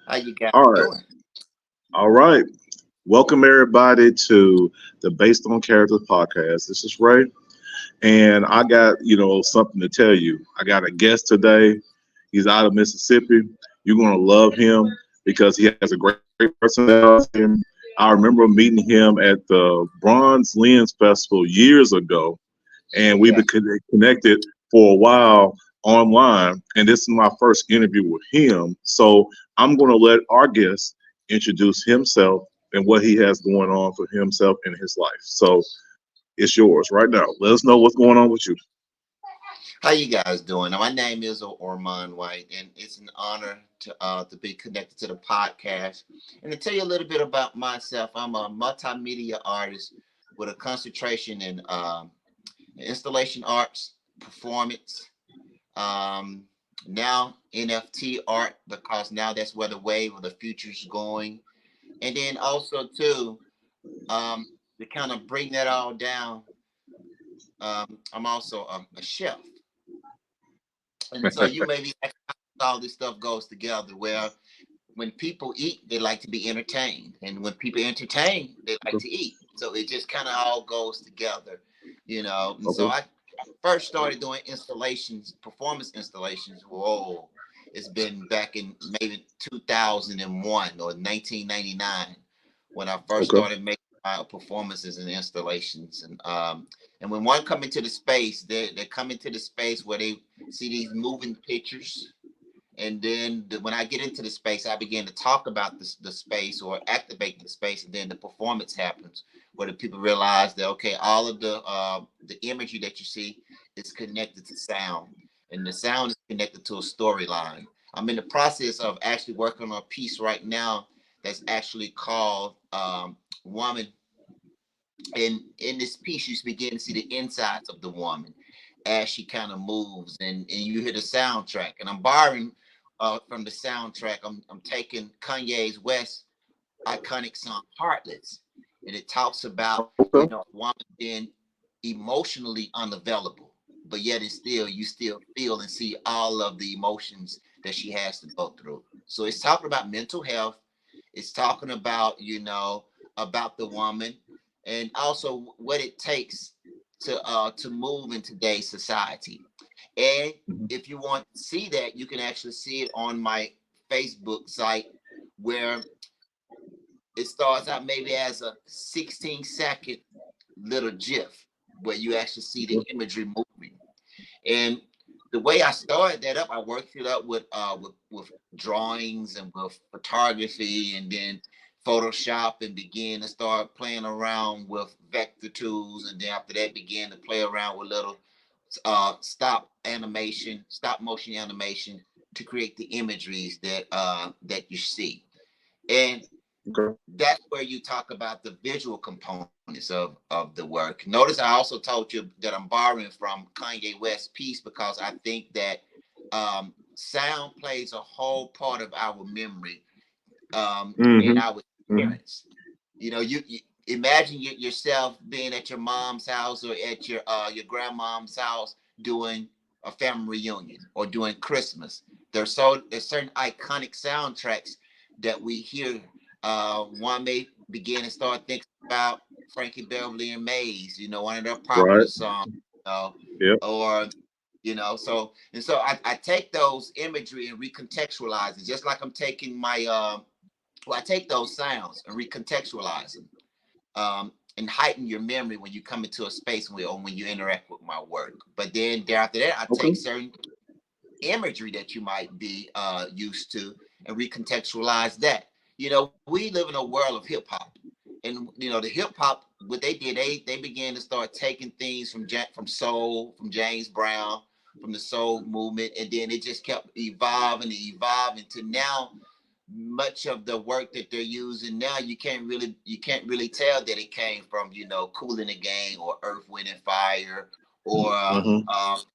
How you guys All right. doing? All right. Welcome everybody to the Based on Characters podcast. This is Ray, and I got something to tell you. I got a guest today. He's out of Mississippi. You're gonna love him because he has a great personality. I remember meeting him at the Bronze Lens Festival years ago, and we've Yeah. been connected for a while online. And this is my first interview with him. So I'm going to let our guest introduce himself and what he has going on for himself in his life. So it's yours right now. Let us know what's going on with you. How you guys doing? Now, my name is Ormond White, and it's an honor to be connected to the podcast. And to tell you a little bit about myself, I'm a multimedia artist with a concentration in installation arts, performance, um, now NFT art, because now that's where the wave of the future is going. And then also too, to kind of bring that all down, I'm also a chef. And so you may be asking how all this stuff goes together. Well, when people eat, they like to be entertained. And when people entertain, they like to eat. So it just kind of all goes together. And so Okay. I first started doing installations, performance installations. Whoa. It's been back in maybe 2001 or 1999 when I first Okay. started making my performances and installations. And when one come into the space, they come into the space where they see these moving pictures. And then when I get into the space, I begin to talk about the space or activate the space, and then the performance happens, where the people realize that okay, all of the imagery that you see is connected to sound, and the sound is connected to a storyline. I'm in the process of actually working on a piece right now that's actually called "Woman." And in this piece, you begin to see the insides of the woman as she kind of moves, and you hear the soundtrack. And I'm borrowing from the soundtrack. I'm taking Kanye's West iconic song "Heartless," and it talks about Okay. a woman being emotionally unavailable, but yet it's still you still feel and see all of the emotions that she has to go through. So it's talking about mental health. It's talking about the woman, and also what it takes to move in today's society. And Mhm. if you want to see that, you can actually see it on my Facebook site, where it starts out maybe as a 16-second little GIF where you actually see the imagery moving. And the way I started that up, I worked it up with drawings and with photography, and then Photoshop, and began to start playing around with vector tools, and then after that began to play around with little stop motion animation to create the imageries that you see. And Okay. that's where you talk about the visual components of the work. Notice I also told you that I'm borrowing from Kanye West's piece because I think that sound plays a whole part of our memory and Hmm. our Hmm. experience. You imagine yourself being at your mom's house or at your grandmom's house doing a family reunion or doing Christmas. There's certain iconic soundtracks that we hear. One may begin to start thinking about Frankie Beverly and Maze, one of their popular Right. songs, you know, Yep. or so I take those imagery and recontextualize it, just like I'm taking my I take those sounds and recontextualize them, and heighten your memory when you come into a space or when you interact with my work. But then thereafter that, I Okay. take certain imagery that you might be used to and recontextualize that. We live in a world of hip hop, and the hip hop, what they did, they began to start taking things from soul, from James Brown, from the soul movement, and then it just kept evolving and evolving to now. Much of the work that they're using now, you can't really tell that it came from Cool in the Gang or Earth, Wind and Fire, or Hmm.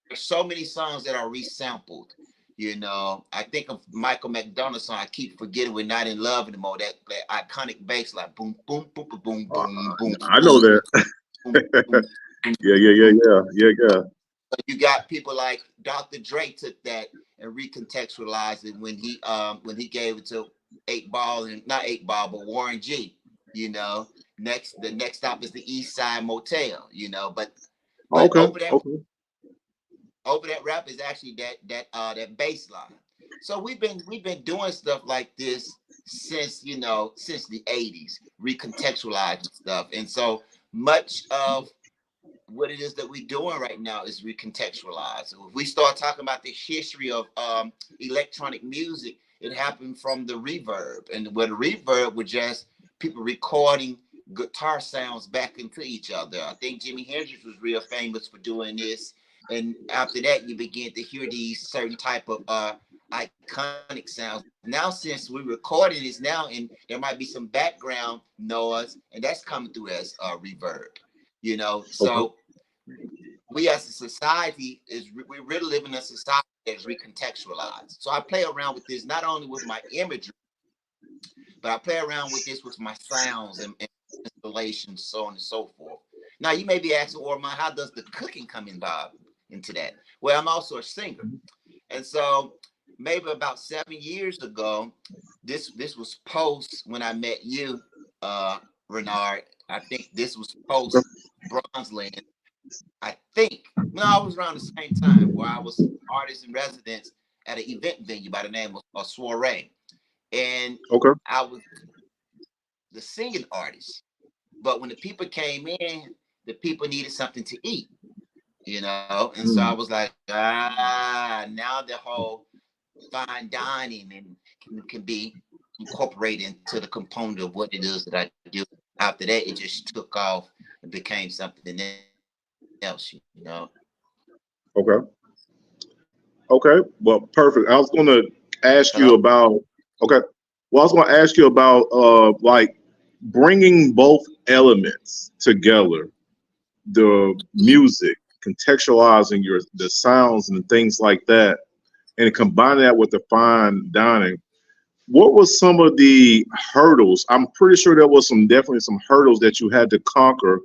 there's so many songs that are resampled. I think of Michael McDonald's song. I keep forgetting "We're Not in Love Anymore." That iconic bass, like boom, boom, boom, boom, boom, boom, boom, I know boom, that. boom, boom, boom, Yeah. Yeah. Yeah. boom. Yeah. Yeah. Yeah. You got people like Dr. Dre took that and recontextualized it when he gave it to Eight Ball and not Eight Ball, but Warren G. You know, the next stop is the East Side Motel. You know, but Okay, okay, over that rap is actually that bass line. So we've been doing stuff like this since since the 80s, recontextualizing stuff. And so much of what it is that we're doing right now is recontextualized. So if we start talking about the history of electronic music, it happened from the reverb, and where the reverb was just people recording guitar sounds back into each other. I think Jimi Hendrix was real famous for doing this, and after that, you begin to hear these certain type of iconic sounds. Now, since we're recording this now, and there might be some background noise, and that's coming through as reverb. okay. So we as a society we really live in a society that's recontextualized. So I play around with this not only with my imagery, but I play around with this with my sounds and installations, so on and so forth. Now you may be asking, Orman, how does the cooking come involved into that? Well, I'm also a singer, and so maybe about 7 years ago, this was post when I met you, Renard. I think this was post Bronzeland. I think no, I was around the same time where I was artist in residence at an event venue by the name of Soiree, and Okay. I was the singing artist. But when the people came in, the people needed something to eat. And so I was Mm. like, now the whole fine dining and can be incorporated into the component of what it is that I do. After that, it just took off and became something else. Okay. Okay. Well, perfect. I was going to ask you Hello? about. Okay. Well, I was going to ask you about like bringing both elements together, the music, contextualizing the sounds and things like that, and combining that with the fine dining. What was some of the hurdles? I'm pretty sure there was definitely some hurdles that you had to conquer,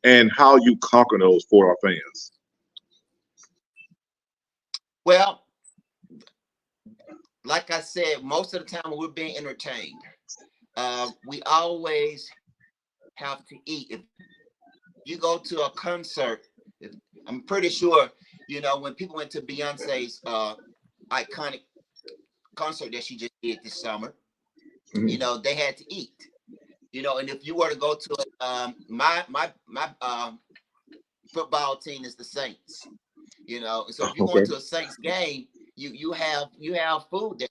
and how you conquer those for our fans. Well, like I said, most of the time when we're being entertained, we always have to eat. If you go to a concert, I'm pretty sure, when people went to Beyonce's iconic concert that she just did this summer, Mhm. they had to eat. And if you were to go to my football team is the Saints. And so if you're going Okay. to a Saints game, you have food there.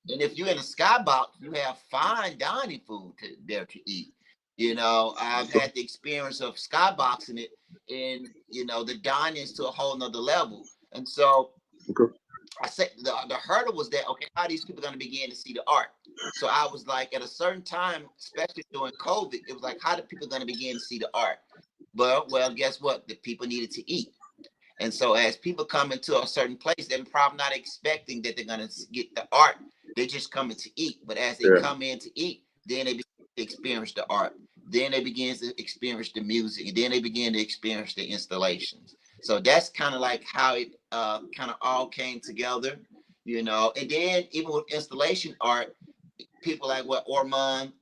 And if you're in a skybox, you have fine dining food there to eat. I've had the experience of skyboxing it, and the dining is to a whole nother level. And so Okay. I said the hurdle was that, okay, how are these people going to begin to see the art? So I was like, at a certain time, especially during COVID, it was like, how do people going to begin to see the art? Well, guess what? The people needed to eat. And so as people come into a certain place, they're probably not expecting that they're going to get the art. They're just coming to eat. But as they Yeah. come in to eat, then they begin to experience the art. Then they begin to experience the music. And then they begin to experience the installations. So that's kind of like how it kind of all came together. And then even with installation art, people like what Ormond,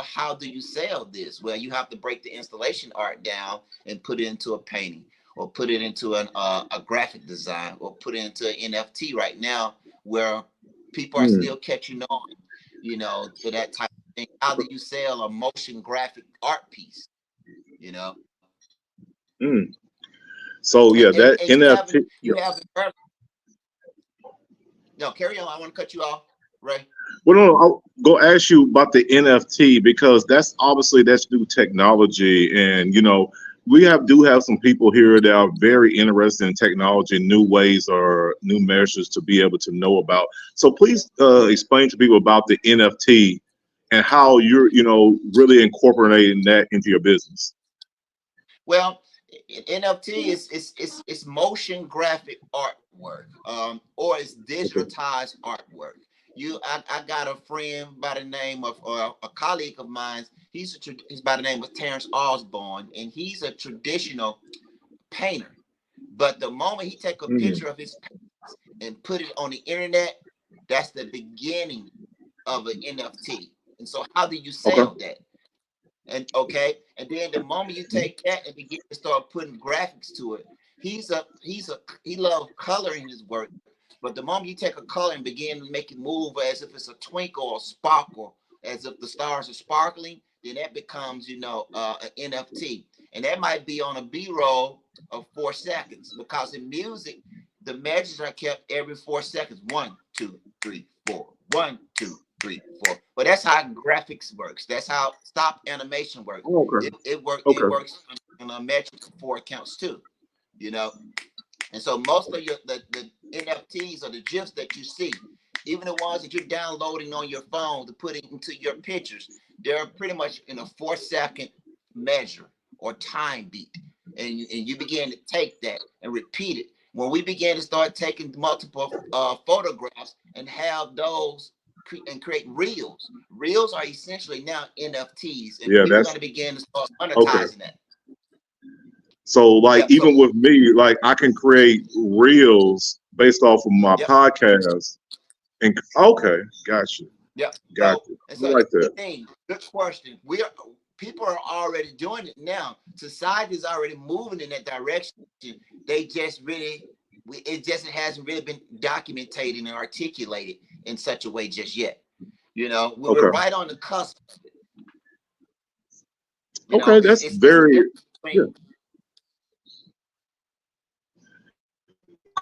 how do you sell this? Well, you have to break the installation art down and put it into a painting, or put it into a graphic design, or put it into an NFT right now, where people are Mm. still catching on, to that type of thing. How do you sell a motion graphic art piece? You know, Mm. So and yeah, and, that and you haven't NFT. you haven't heard. No, carry on. I want to cut you off, Ray. Well, no, I'll go ask you about the NFT because that's new technology, and we do have some people here that are very interested in technology, new ways or new measures to be able to know about. So please explain to people about the NFT and how you're really incorporating that into your business. Well, NFT is motion graphic artwork, or it's Okay. digitized artwork. I got a friend by the name of, or a colleague of mine. He's by the name of Terrence Osborne, and he's a traditional painter. But the moment he take a Mm. picture of his paintings and put it on the internet, that's the beginning of an NFT. And so how do you Okay. sell that? And okay, and then the moment you take that and begin to start putting graphics to it, he loves color in his work. But the moment you take a color and begin to make it move as if it's a twinkle or sparkle, as if the stars are sparkling, then that becomes, an NFT. And that might be on a B-roll of 4 seconds, because in music, the measures are kept every 4 seconds. 1, 2, 3, 4. 1, 2, 3, 4. But that's how graphics works. That's how stop animation works. Oh, okay. It Okay. works on a metric of 4 counts too. You know, and so most of the NFTs or the GIFs that you see, even the ones that you're downloading on your phone to put into your pictures, they're pretty much in a 4 second measure or time beat. And you begin to take that and repeat it. When we begin to start taking multiple photographs and have those and create reels, reels are essentially now NFTs, and Yeah, people are going that's to begin to start okay. monetizing that. So like Yep. even So with me, like I can create reels based off of my yep. podcast. And okay, got you, Yeah. got you. And I so like that's the that. thing. Good question. People are already doing it now. Society is already moving in that direction. They just really, it just hasn't really been documented and articulated in such a way just yet. We're Okay, right on the cusp. okay, that's It's a very difference yeah. between.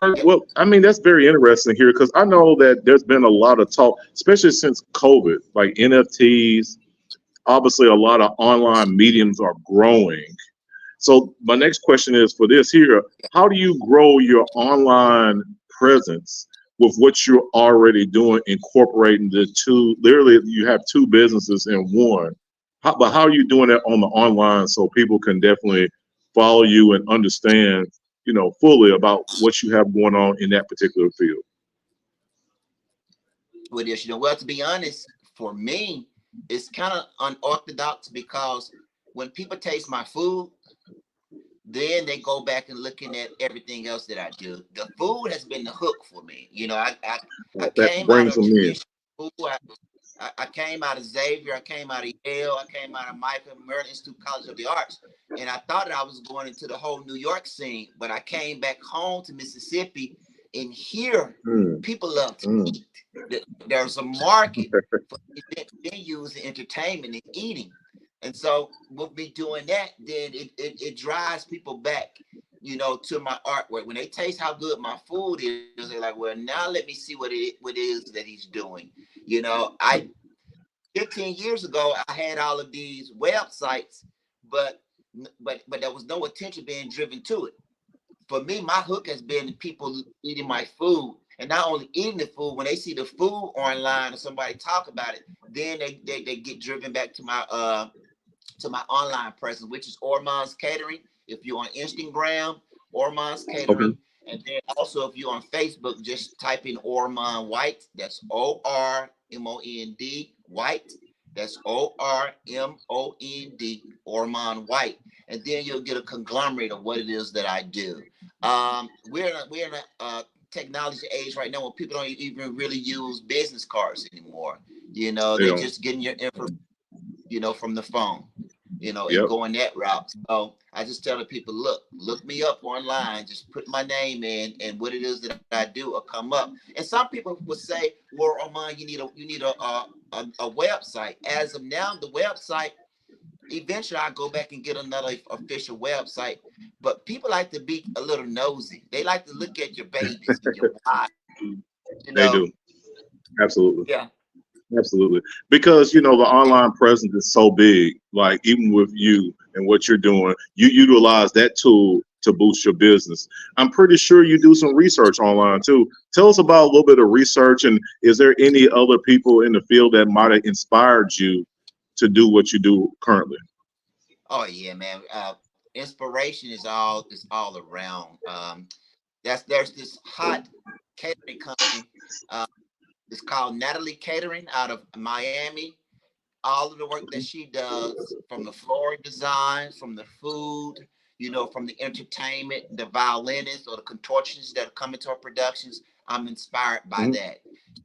Okay, Yep. well, I mean that's very interesting here because I know that there's been a lot of talk, especially since COVID, like NFTs. Obviously, a lot of online mediums are growing. So my next question is for this here: how do you grow your online presence with what you're already doing, incorporating the two? Literally, you have two businesses in one. But how are you doing that on the online so people can definitely follow you and understand, fully about what you have going on in that particular field? With this, well, to be honest, for me, it's kind of unorthodox, because when people taste my food, then they go back and looking at everything else that I do. The food has been the hook for me. I That came out brings of them in. traditional school. I came out of Xavier. I came out of Yale. I came out of Michael Merlin Institute College of the Arts. And I thought that I was going into the whole New York scene. But I came back home to Mississippi, and here Mm, people love to mm. eat. There's a market for event venues and entertainment and eating. And so with me doing that, then it drives people back, to my artwork. When they taste how good my food is, they're like, well, now let me see what it is that he's doing. I 15 years ago, I had all of these websites, but but there was no attention being driven to it. For me, my hook has been people eating my food, and not only eating the food. When they see the food online or somebody talk about it, then they get driven back to my online presence, which is Ormon's Catering. If you're on Instagram, Ormon's Okay. Catering. And then also, if you're on Facebook, just type in Ormond White. That's ORMOND White. That's ORMOND, Ormond White. And then you'll get a conglomerate of what it is that I do. We're in a technology age right now where people don't even really use business cards anymore. They're Yeah. just getting your information, from the phone, and Yep. going that route. So I just tell the people, look me up online, just put my name in, and what it is that I do will come up. And some people would say, well, Armand, you need a website. As of now, the website, eventually I'll go back and get another official website. But people like to be a little nosy. They like to look at your babies and your wives, you They know. do. Absolutely. Yeah. Absolutely. Because, the And online presence is so big. Like, even with you and what you're doing, you utilize that tool to boost your business. I'm pretty sure you do some research online too. Tell us about a little bit of research. And is there any other people in the field that might have inspired you to do what you do currently? oh yeah, man. Inspiration is all around. There's this hot catering company. Uh, it's called Natalie Catering out of Miami. All of the work that she does, from the floral design, from the food, from the entertainment, the violinists or the contortionists that come into her productions, I'm inspired by Mhm. that.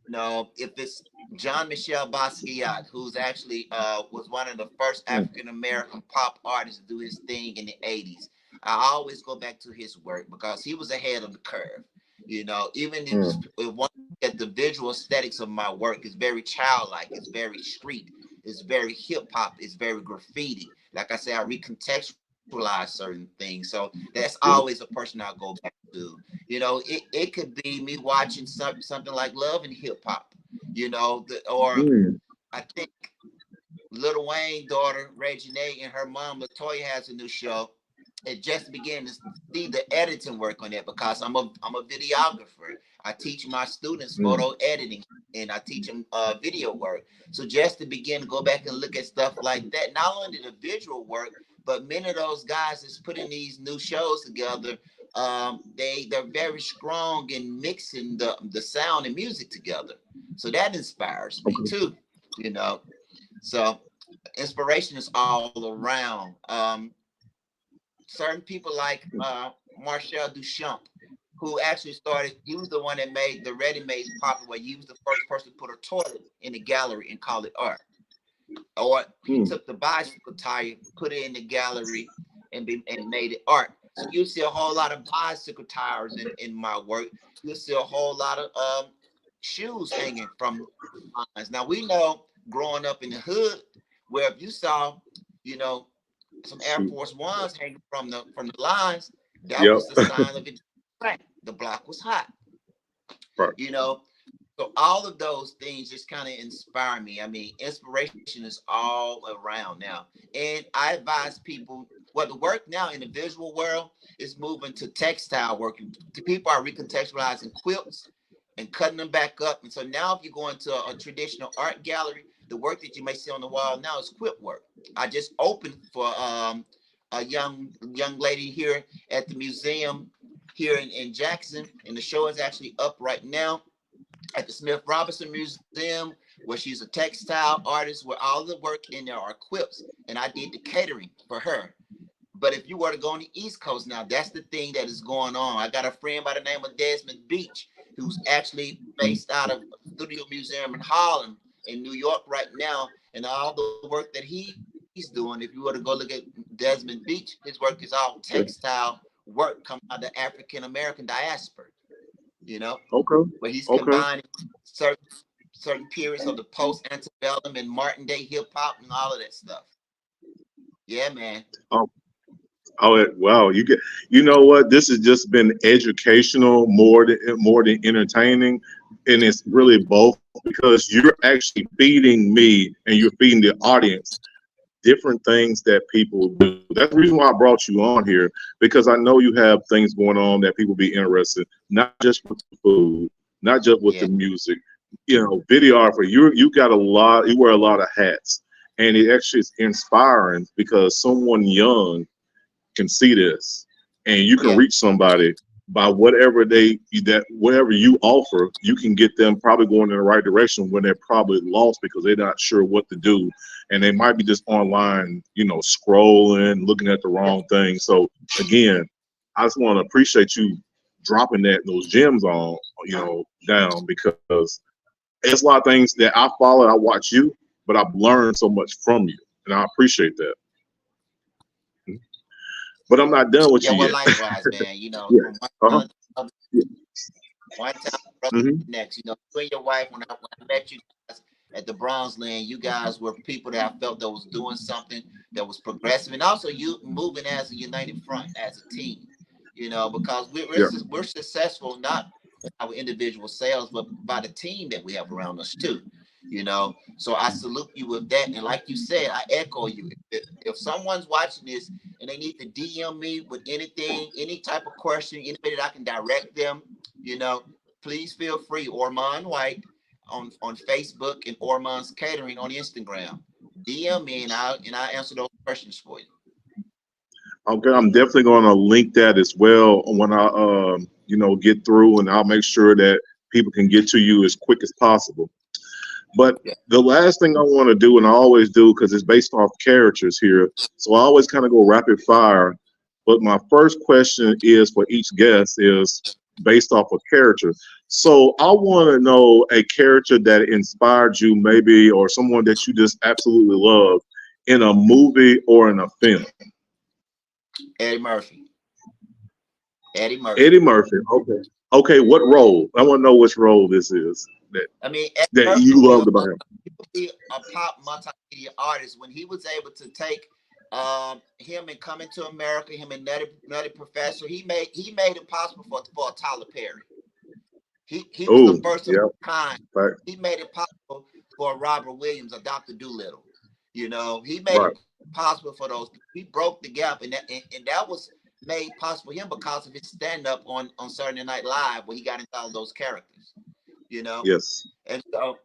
If it's John Michel Basquiat, who's actually was one of the first Mm, African American pop artists to do his thing in the 80s. I always go back to his work because he was ahead of the curve. Even mm, if one at the visual aesthetics of my work is very childlike, it's very street, it's very hip hop, it's very graffiti. Like I say, I recontextualize certain things. So that's yeah. always a person I'll go back to. It could be me watching something like Love and Hip Hop, or Mm, I think Lil Wayne daughter Reginae and her mom Latoya has a new show. It just began to see the editing work on it because I'm a videographer. I teach my students mm. photo editing and I teach them video work. So just to begin to go back and look at stuff like that, not only the visual work, but many of those guys that's putting these new shows together, they're very strong in mixing the sound and music together. So that inspires me Okay. too, you know. So inspiration is all around. Certain people like Marcel Duchamp, who actually started, he was the one that made the ready-mades popular, where he was the first person to put a toilet in the gallery and call it art. Or he Mm, took the bicycle tire, put it in the gallery, and made it art. So you'll see a whole lot of bicycle tires in my work. You'll see a whole lot of shoes hanging from lines. Now we know growing up in the hood, where if you saw, you know, some Air shoot. Force Ones hanging from the lines, that Yep. was the sign of it. The block was hot. Right. You know, so all of those things just kind of inspire me. I mean, inspiration is all around now. And I advise people, well, the work now in the visual world is moving to textile work. The people are recontextualizing quilts and cutting them back up. And so now if you go into a traditional art gallery, the work that you may see on the wall now is quilt work. I just opened for a young lady here at the museum here in Jackson, and the show is actually up right now at the Smith Robinson Museum, where she's a textile artist, where all the work in there are quilts, and I did the catering for her. But if you were to go on the East Coast now, that's the thing that is going on. I got a friend by the name of Desmond Beach, who's actually Mm, based out of Studio Museum in Harlem in New York right now, and all the work that he's doing. If you were to go look at Desmond Beach, his work is all yeah. textile work coming out of the African American diaspora. You know, Okay. where he's Okay. combining certain certain periods of the post antebellum and Martin Day hip hop and all of that stuff. Yeah, man. Oh, wow. You know what? This has just been educational more than entertaining, and it's really both because you're actually feeding me and you're feeding the audience different things that people do. That's the reason why I brought you on here, because I know you have things going on that people be interested, not just with the food, not just with the Yeah, music. Videographer, you got a lot, you wear a lot of hats, and it actually is inspiring because someone young can see this, and you can yeah, reach somebody by whatever you offer. You can get them probably going in the right direction when they're probably lost because they're not sure what to do, and they might be just online, scrolling, looking at the yeah, wrong thing. So again, I just want to appreciate you dropping those gems on down, because it's a lot of things that I follow. I watch you, but I've learned so much from you, and I appreciate that. But I'm not done with yeah. you Well, yet. likewise, man. Yeah. From one Uh-huh. talent to the other, Yeah. one talent brother to Hmm. the next. You and your wife, when I met you guys at the Bronze Land, you guys were people that I felt that was doing something that was progressive, and also you moving as a united front, as a team. Because Yeah. we're successful not in our individual sales, but by the team that we have around us too. So I salute you with that, and like you said, I echo you. If someone's watching this and they need to DM me with anything, any type of question, anybody that I can direct them, you know, please feel free. Ormond White on Facebook and Ormond's Catering on Instagram. DM me and I answer those questions for you. Okay, I'm definitely going to link that as well when I get through, and I'll make sure that people can get to you as quick as possible. But Yeah, the last thing I want to do, and I always do because it's based off characters here, so I always kind of go rapid fire. But my first question is for each guest is, based off a character. So I want to know a character that inspired you, maybe, or someone that you just absolutely love in a movie or in a film. Eddie Murphy. Eddie Eddie Murphy. Murphy. Okay. Okay. What role? I want to know which role this is that I mean, Eddie that Murphy you loved about him. will be a pop multimedia artist when he was able to take him and Coming to America, him and Nutty Professor. He made it possible for a Tyler Perry. He was the Oh, first of yeah. his kind. Right. He made it possible for Robert Williams or Dr. Doolittle. He made Right. it possible for those. He broke the gap, and that was made possible for him because of his stand up on Saturday Night Live, where he got into all those characters. You know, Yes. and so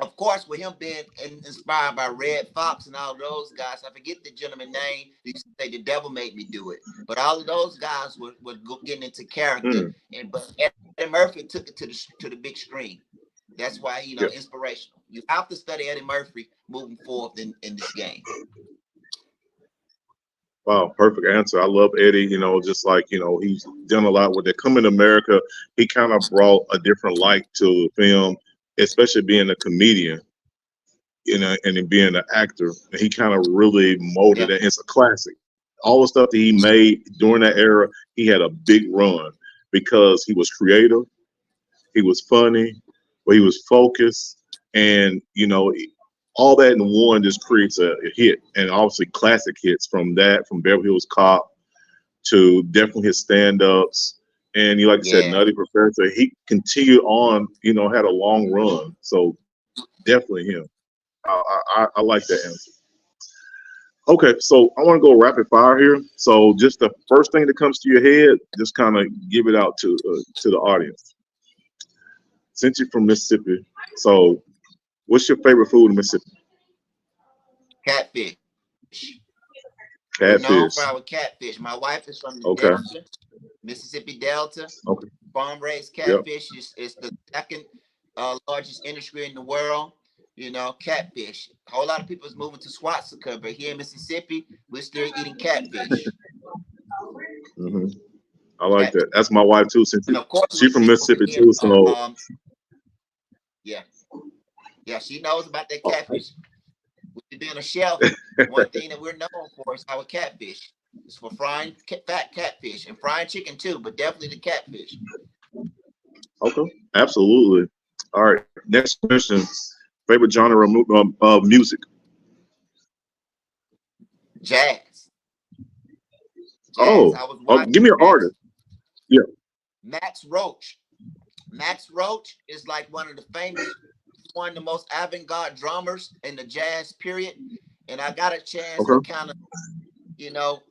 of course, with him being inspired by Red Fox and all those guys, I forget the gentleman name. He used to say the devil made me do it, but all of those guys were getting into character, Mm, but Eddie Murphy took it to the big screen. That's why yeah. inspirational. You have to study Eddie Murphy moving forward in this game. Wow. Perfect answer. I love Eddie. Just like he's done a lot with it. Coming to America, he kind of brought a different light to the film, especially being a comedian. And in being an actor, and he kind of really molded Yeah, it. It's a classic. All the stuff that he made during that era, he had a big run because he was creative, he was funny, but he was focused, and all that in one just creates a hit, and obviously classic hits from Beverly Hills Cop to definitely his stand-ups. And you like you said, yeah, Nutty Professor, he continued on, had a long run. So definitely him. I like that answer. Okay, so I want to go rapid fire here. So just the first thing that comes to your head, just kind of give it out to the audience. Since you're from Mississippi, so what's your favorite food in Mississippi? catfish. We're known for our Catfish. catfish. My wife is from the Okay. Delta, Mississippi Delta. Okay. Farm raised Yep. catfish is the second largest industry in the world. Catfish. A whole lot of people is moving to Swastika, but here in Mississippi, we're still eating catfish. hmm I like Catfish. that. That's my wife too. Since And of course, she from Mississippi here, too, so yeah, yeah, she knows about that catfish. With being a chef, one thing that we're known for is our catfish. It's for frying fat catfish and frying chicken too, but definitely the catfish. okay, absolutely. All right. Next question. Favorite genre of music? Jazz. Jazz. Oh, I was oh, watching give me an artist. Yeah. Max Roach. Max Roach is like one of the most avant-garde drummers in the jazz period. And I got a chance to Okay. kind of, you know,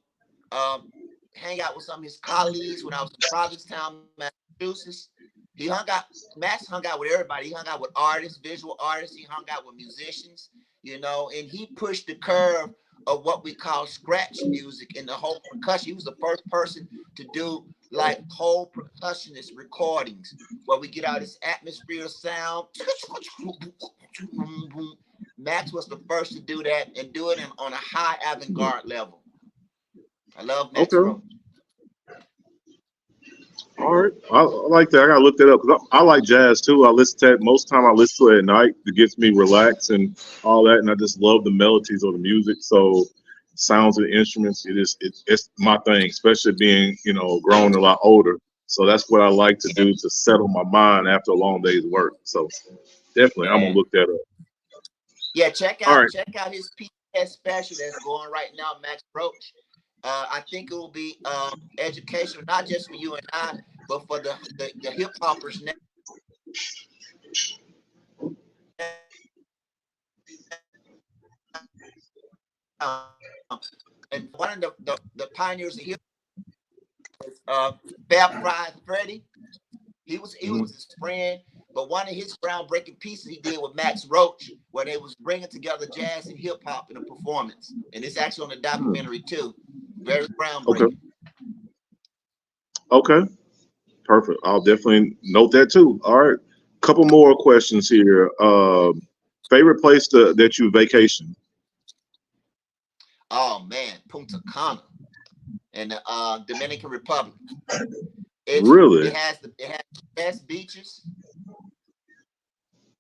um, hang out with some of his colleagues when I was in Provincetown, Massachusetts. He hung out, Max hung out with everybody. He hung out with artists, visual artists. He hung out with musicians, and he pushed the curve of what we call scratch music and the whole percussion. He was the first person to do like whole percussionist recordings where we get out this atmosphere sound. Max was the first to do that and do it on a high avant-garde level. I love Max Okay. Roach. All right. I like that. I gotta look that up because I like jazz too. I listen to it most time. I listen to it at night. It gets me relaxed and all that, and I just love the melodies of the music. So sounds of the instruments. It's my thing, especially being grown a lot older. So that's what I like to Yeah, do to settle my mind after a long day's work. So definitely, I'm gonna yeah, look that up. yeah. Check All out right. check out his PBS special that's going right now, Max Roach. I think it will be educational, not just for you and I, but for the hip hoppers now. And one of the pioneers of hip Fab Five Freddy. He was Mhm. his friend, but one of his groundbreaking pieces he did with Max Roach, where they was bringing together jazz and hip hop in a performance, and it's actually on the Hmm. documentary too. Very Okay. groundbreaking. Okay. Perfect. I'll definitely note that too. All right. Couple more questions here. Favorite place that you vacation? Oh man, Punta Cana in the Dominican Republic. Really? It has the best beaches.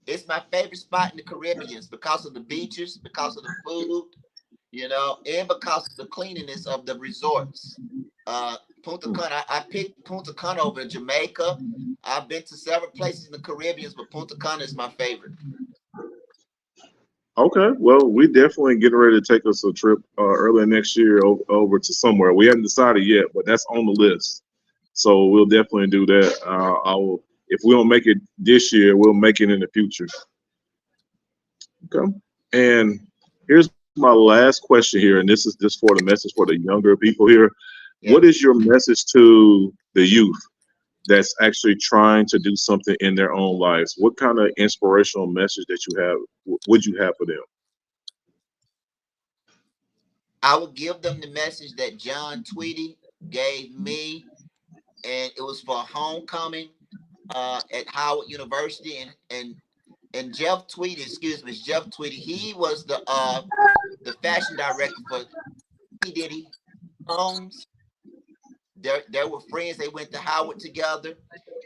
It's my favorite spot in the Caribbean because of the beaches, because of the food, and because of the cleanliness of the resorts. Punta Cana, I picked Punta Cana over Jamaica. I've been to several places in the Caribbean, but Punta Cana is my favorite. Okay. Well, we definitely getting ready to take us a trip early next year over to somewhere. We haven't decided yet, but that's on the list. So we'll definitely do that. I will. If we don't make it this year, we'll make it in the future. Okay. And here's my last question here, and this is just for the message for the younger people here. Yeah. What is your message to the youth that's actually trying to do something in their own lives? What kind of inspirational message that you have would you have for them? I would give them the message that John Tweedy gave me, and it was for homecoming at Howard University, and Jeff Tweedy, excuse me, Jeff Tweedy. He was the fashion director for P Diddy Homes. They were friends. They went to Howard together.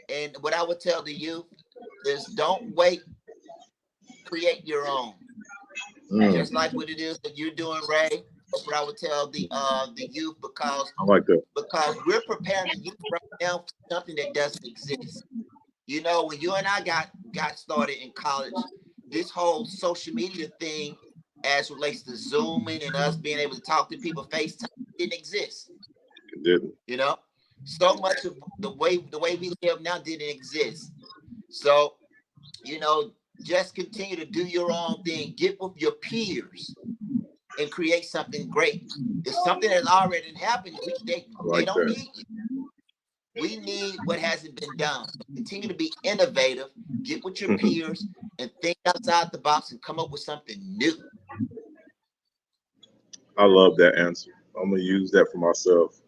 And what I would tell the youth is, don't wait. Create your own. Mm, Just like what it is that you're doing, Ray. That's what I would tell the youth, I like that. because we're preparing the youth right now for something that doesn't exist. When you and I got started in college, this whole social media thing, as relates to Zooming and us being able to talk to people FaceTime, didn't exist. It didn't. You know, so much of the way we live now didn't exist. So, you know, just continue to do your own thing. Get with your peers and create something great. If something has already happened, I they like don't that. need you. We need what hasn't been done. So continue to be innovative, get with your peers, and think outside the box and come up with something new. I love that answer. I'm gonna use that for myself.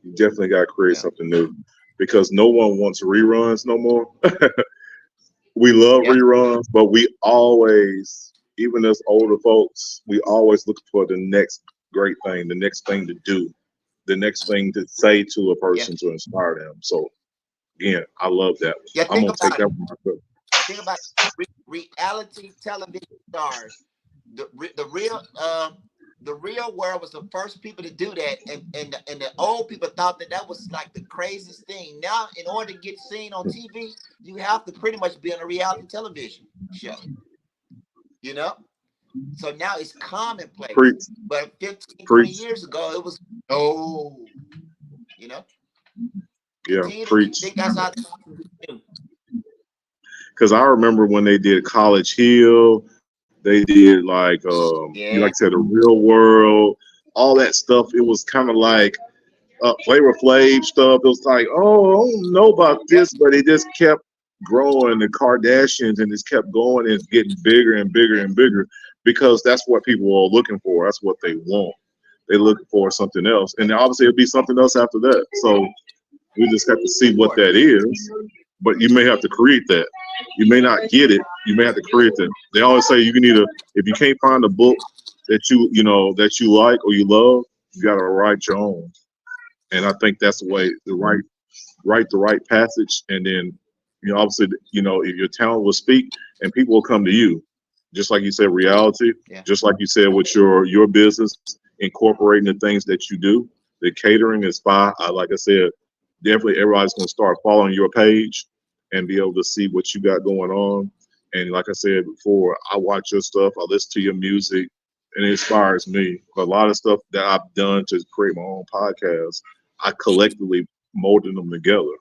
You definitely got to create Yeah. something new because no one wants reruns no more. We love Yeah. reruns, but we always, even as older folks, we always look for the next great thing, the next thing to do, the next thing to say to a Yeah. person to inspire them. So again, I love that. Yeah. I'm Think gonna take about it. that one myself. Think about reality television stars. The real the real world was the first people to do that, and the old people thought that was like the craziest thing. Now, in order to get seen on TV, you have to pretty much be on a reality television show. You know, so now it's commonplace. Preach, But 15, 20 preach, years ago, it was no. You know, yeah, continue to preach. think outside the box. Because I remember when they did College Hill, they did like you like I Yeah. said, the Real World, all that stuff. It was kind of like Flavor Flav stuff. It was like, oh, I don't know about Yep. this, but it just kept growing. The Kardashians and just kept going and it's getting bigger and bigger Yeah. and bigger because that's what people are looking for. That's what they want. They look for something else, and obviously it'll be something else after that. So we just have to see Of what course. that is. But you may have to create that. You may not get it. You may have to create that. They always say you can either, if you can't find a book that that you like or you love, you got to write your own. And I think that's the way the write the right passage, and then obviously if your talent will speak, and people will come to you, just like you said, reality, Yeah. just like you said with your business, incorporating the things that you do. The catering is fine. Like I said, definitely everybody's gonna start following your page and be able to see what you got going on. And like I said before, I watch your stuff, I listen to your music, and it inspires me. A lot of stuff that I've done to create my own podcast, I collectively molded them together.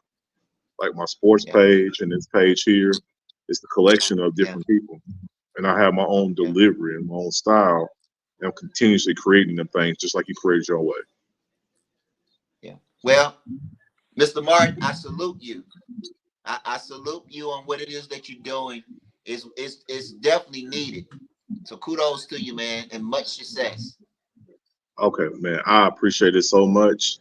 Like my sports Yeah. page and this page here, it's the collection of Yeah. different people. And I have my own Yeah. delivery and my own style. And I'm continuously creating them things just like you created your way. Yeah. Well, Mr. Martin, I salute you. I salute you on what it is that you're doing. It's definitely needed. So kudos to you, man, and much success. Okay, man. I appreciate it so much.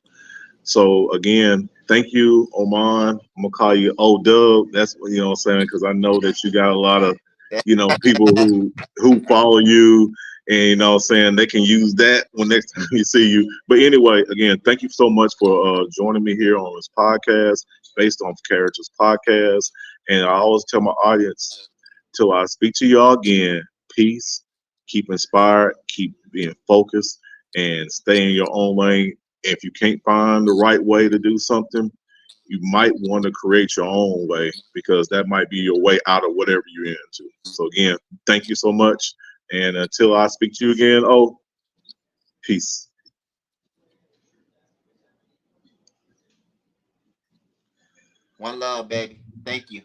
So again, thank you, Oman. I'm gonna call you O Dub. That's what what I'm saying, because I know that you got a lot of, people who follow you. and saying they can use that when next time you see you. But anyway, again, thank you so much for joining me here on this podcast, based on characters podcast. And I always tell my audience, till I speak to y'all again, peace, keep inspired, keep being focused, and stay in your own lane. If you can't find the right way to do something, you might want to create your own way, because that might be your way out of whatever you're into. So again, thank you so much. And until I speak to you again, peace. One love, baby. Thank you.